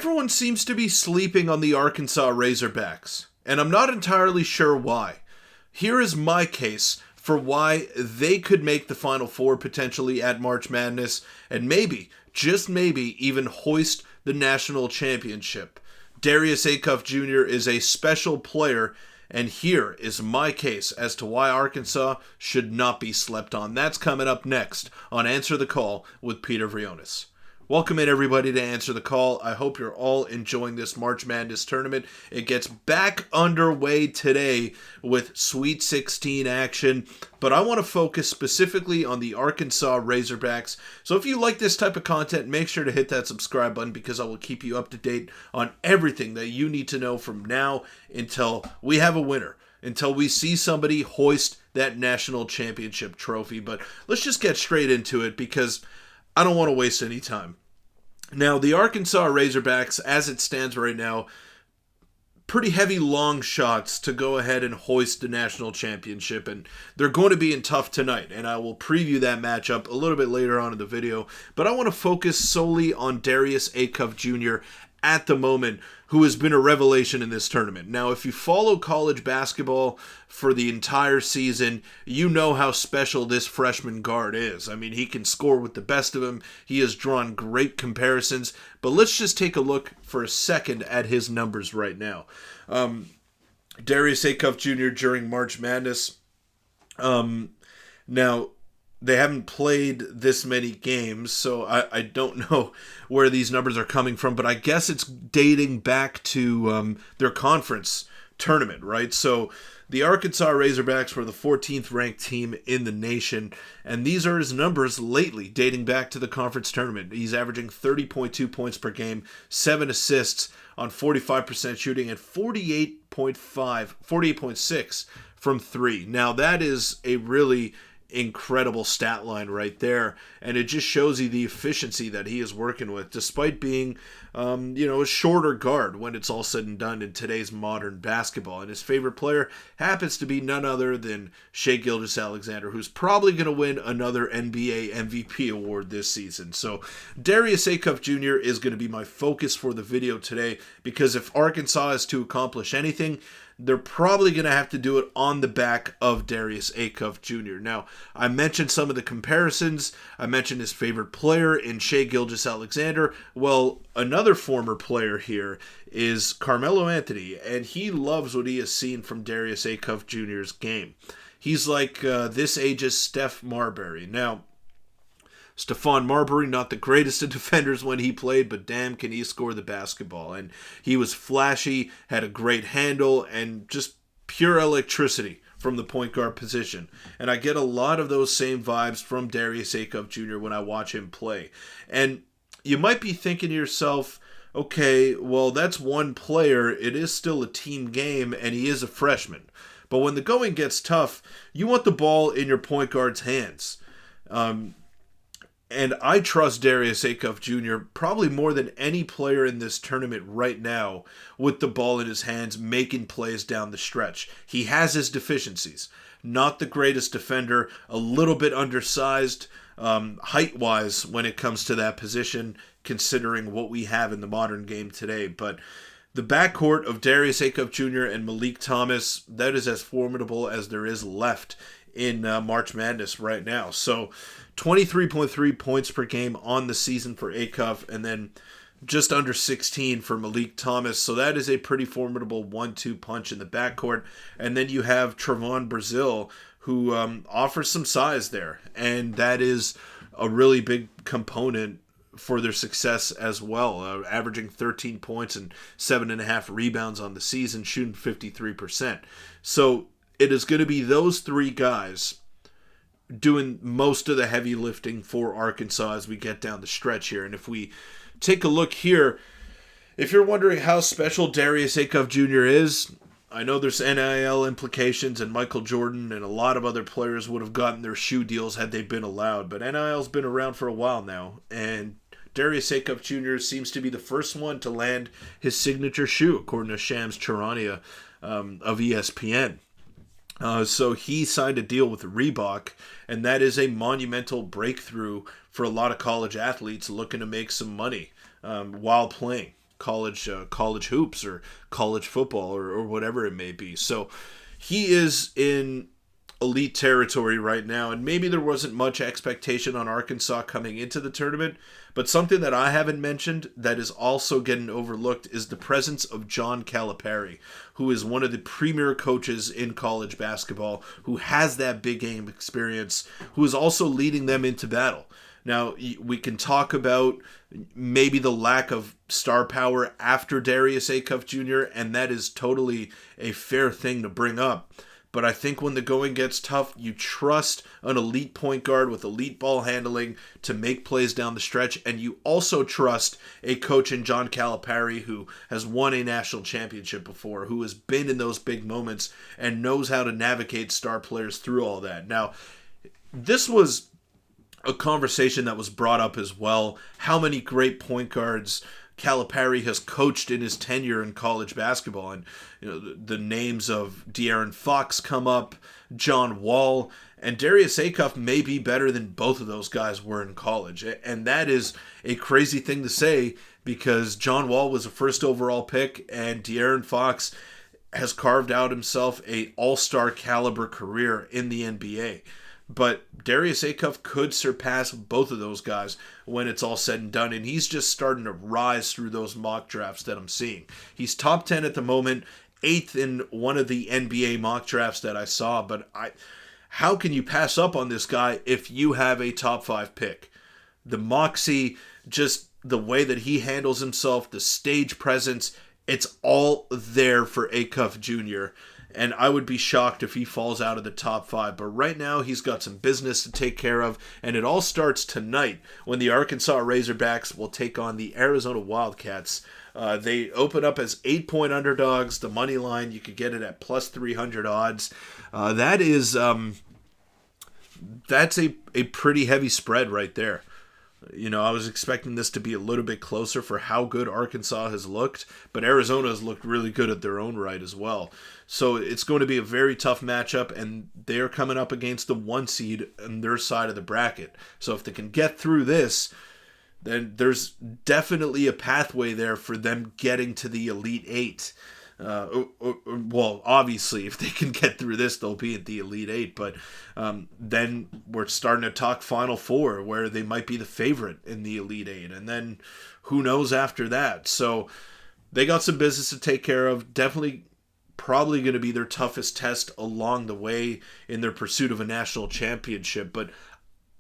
Everyone seems to be sleeping on the Arkansas Razorbacks, and I'm not entirely sure why. Here is my case for why they could make the Final Four potentially at March Madness, and maybe, just maybe, even hoist the national championship. Darius Acuff Jr. is a special player, and here is my case as to why Arkansas should not be slept on. That's coming up next on Answer the Call with Peter Vryonis. Welcome in, everybody, to Answer the Call. I hope you're all enjoying this March Madness tournament. It gets back underway today with Sweet 16 action, but I want to focus specifically on the Arkansas Razorbacks. So if you like this type of content, make sure to hit that subscribe button because I will keep you up to date on everything that you need to know from now until we have a winner, until we see somebody hoist that national championship trophy. But let's just get straight into it because I don't want to waste any time. Now, the Arkansas Razorbacks, as it stands right now, pretty heavy long shots to go ahead and hoist the national championship, and they're going to be in tough tonight, and I will preview that matchup a little bit later on in the video, but I want to focus solely on Darius Acuff Jr. at the moment, who has been a revelation in this tournament. Now, if you follow college basketball for the entire season, you know how special this freshman guard is. I mean, he can score with the best of them. He has drawn great comparisons. But let's just take a look for a second at his numbers right now. Darius Acuff Jr. during March Madness. Now, they haven't played this many games, so I don't know where these numbers are coming from, but I guess it's dating back to their conference tournament, right? So the Arkansas Razorbacks were the 14th ranked team in the nation, and these are his numbers lately, dating back to the conference tournament. He's averaging 30.2 points per game, 7 assists on 45% shooting, and 48.6 from 3. Now, that is a really incredible stat line right there, and it just shows you the efficiency that he is working with, despite being a shorter guard when it's all said and done in today's modern basketball. And his favorite player happens to be none other than Shai Gilgeous-Alexander, who's probably going to win another NBA MVP award this season. So Darius Acuff Jr. is going to be my focus for the video today, because if Arkansas is to accomplish anything, they're probably going to have to do it on the back of Darius Acuff Jr. Now, I mentioned some of the comparisons. I mentioned his favorite player in Shai Gilgeous-Alexander. Well, another former player here is Carmelo Anthony, and he loves what he has seen from Darius Acuff Jr.'s game. He's like this age's Steph Marbury. Now, Stephon Marbury, not the greatest of defenders when he played, but damn, can he score the basketball. And he was flashy, had a great handle, and just pure electricity from the point guard position. And I get a lot of those same vibes from Darius Acuff Jr. when I watch him play. And you might be thinking to yourself, okay, well, that's one player. It is still a team game, and he is a freshman. But when the going gets tough, you want the ball in your point guard's hands. And I trust Darius Acuff Jr. probably more than any player in this tournament right now with the ball in his hands, making plays down the stretch. He has his deficiencies. Not the greatest defender, a little bit undersized height-wise when it comes to that position, considering what we have in the modern game today. But the backcourt of Darius Acuff Jr. and Malik Thomas, that is as formidable as there is left in March Madness right now. So 23.3 points per game on the season for Acuff, and then just under 16 for Malik Thomas. So that is a pretty formidable 1-2 punch in the backcourt. And then you have Trevon Brazile, who offers some size there, and that is a really big component for their success as well, averaging 13 points and 7.5 rebounds on the season, shooting 53%. So it is going to be those three guys doing most of the heavy lifting for Arkansas as we get down the stretch here. And if we take a look here, if you're wondering how special Darius Acuff Jr. is, I know there's NIL implications, and Michael Jordan and a lot of other players would have gotten their shoe deals had they been allowed, but NIL's been around for a while now, and Darius Acuff Jr. seems to be the first one to land his signature shoe, according to Shams Charania of ESPN. So he signed a deal with Reebok, and that is a monumental breakthrough for a lot of college athletes looking to make some money while playing college hoops or college football or whatever it may be. So he is in elite territory right now, and maybe there wasn't much expectation on Arkansas coming into the tournament, but something that I haven't mentioned that is also getting overlooked is the presence of John Calipari, who is one of the premier coaches in college basketball, who has that big game experience, who is also leading them into battle. Now, we can talk about maybe the lack of star power after Darius Acuff Jr., and that is totally a fair thing to bring up. But I think when the going gets tough, you trust an elite point guard with elite ball handling to make plays down the stretch. And you also trust a coach in John Calipari who has won a national championship before, who has been in those big moments and knows how to navigate star players through all that. Now, this was a conversation that was brought up as well. How many great point guards Calipari has coached in his tenure in college basketball, and the names of De'Aaron Fox come up, John Wall, and Darius Acuff may be better than both of those guys were in college, and that is a crazy thing to say because John Wall was a first overall pick, and De'Aaron Fox has carved out himself a all-star caliber career in the NBA. But Darius Acuff could surpass both of those guys when it's all said and done. And he's just starting to rise through those mock drafts that I'm seeing. He's top 10 at the moment, 8th in one of the NBA mock drafts that I saw. But how can you pass up on this guy if you have a top 5 pick? The moxie, just the way that he handles himself, the stage presence, it's all there for Acuff Jr., and I would be shocked if he falls out of the top 5. But right now, he's got some business to take care of. And it all starts tonight when the Arkansas Razorbacks will take on the Arizona Wildcats. They open up as 8-point underdogs. The money line, you could get it at plus 300 odds. That's a pretty heavy spread right there. I was expecting this to be a little bit closer for how good Arkansas has looked, but Arizona has looked really good at their own right as well. So it's going to be a very tough matchup, and they're coming up against the 1 seed on their side of the bracket. So if they can get through this, then there's definitely a pathway there for them getting to the Elite 8. Well, obviously, if they can get through this, they'll be at the Elite 8. But then we're starting to talk Final Four, where they might be the favorite in the Elite 8. And then who knows after that. So they got some business to take care of. Definitely probably going to be their toughest test along the way in their pursuit of a national championship. But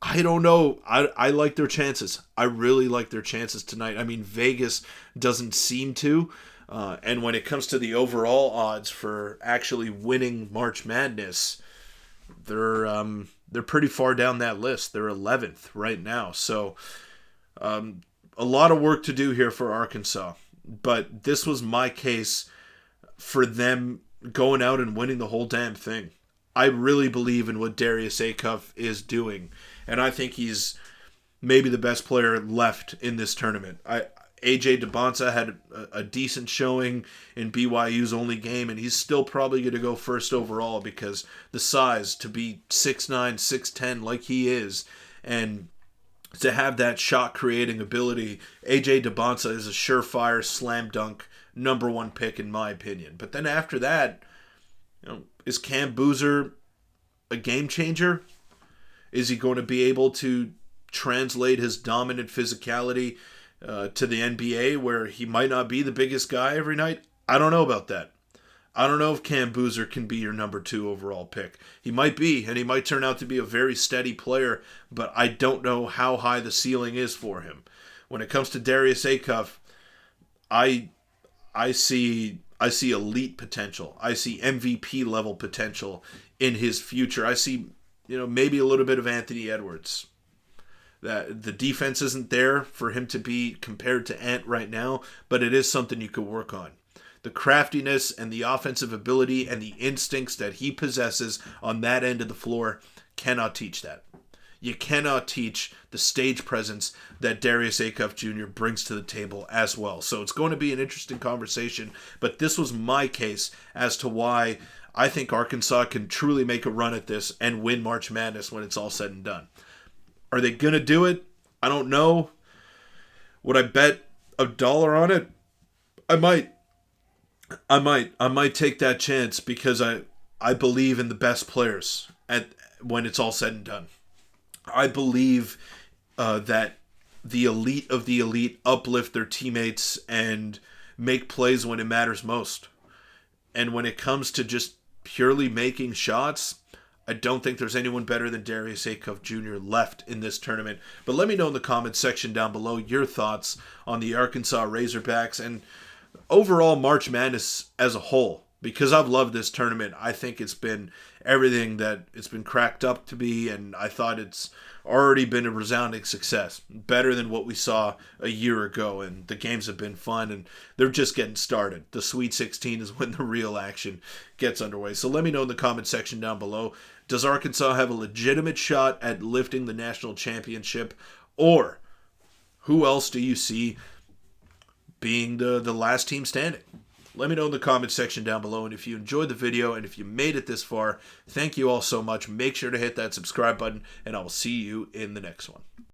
I don't know. I like their chances. I really like their chances tonight. I mean, Vegas doesn't seem to. And when it comes to the overall odds for actually winning March Madness, they're pretty far down that list. They're 11th right now. So a lot of work to do here for Arkansas. But this was my case for them going out and winning the whole damn thing. I really believe in what Darius Acuff is doing. And I think he's maybe the best player left in this tournament. AJ DeBonsa had a decent showing in BYU's only game, and he's still probably going to go first overall because the size, to be 6'9", 6'10", like he is, and to have that shot-creating ability, AJ DeBonsa is a surefire slam dunk number 1 pick in my opinion. But then after that, is Cam Boozer a game changer? Is he going to be able to translate his dominant physicality to the NBA, where he might not be the biggest guy every night? I don't know about that. I don't know if Cam Boozer can be your number 2 overall pick. He might be, and he might turn out to be a very steady player, but I don't know how high the ceiling is for him. When it comes to Darius Acuff, I see elite potential. I see MVP level potential in his future. I see, maybe a little bit of Anthony Edwards. That the defense isn't there for him to be compared to Ant right now, but it is something you could work on. The craftiness and the offensive ability and the instincts that he possesses on that end of the floor, cannot teach that. You cannot teach the stage presence that Darius Acuff Jr. brings to the table as well. So it's going to be an interesting conversation, but this was my case as to why I think Arkansas can truly make a run at this and win March Madness when it's all said and done. Are they going to do it? I don't know. Would I bet $1 on it? I might take that chance because I believe in the best players when it's all said and done. I believe that the elite of the elite uplift their teammates and make plays when it matters most. And when it comes to just purely making shots, I don't think there's anyone better than Darius Acuff Jr. left in this tournament. But let me know in the comments section down below your thoughts on the Arkansas Razorbacks and overall March Madness as a whole. Because I've loved this tournament. I think it's been everything that it's been cracked up to be, and I thought it's already been a resounding success. Better than what we saw a year ago, and the games have been fun, and they're just getting started. The Sweet 16 is when the real action gets underway. So let me know in the comment section down below. Does Arkansas have a legitimate shot at lifting the national championship? Or who else do you see being the last team standing? Let me know in the comment section down below. And if you enjoyed the video and if you made it this far, thank you all so much. Make sure to hit that subscribe button, and I will see you in the next one.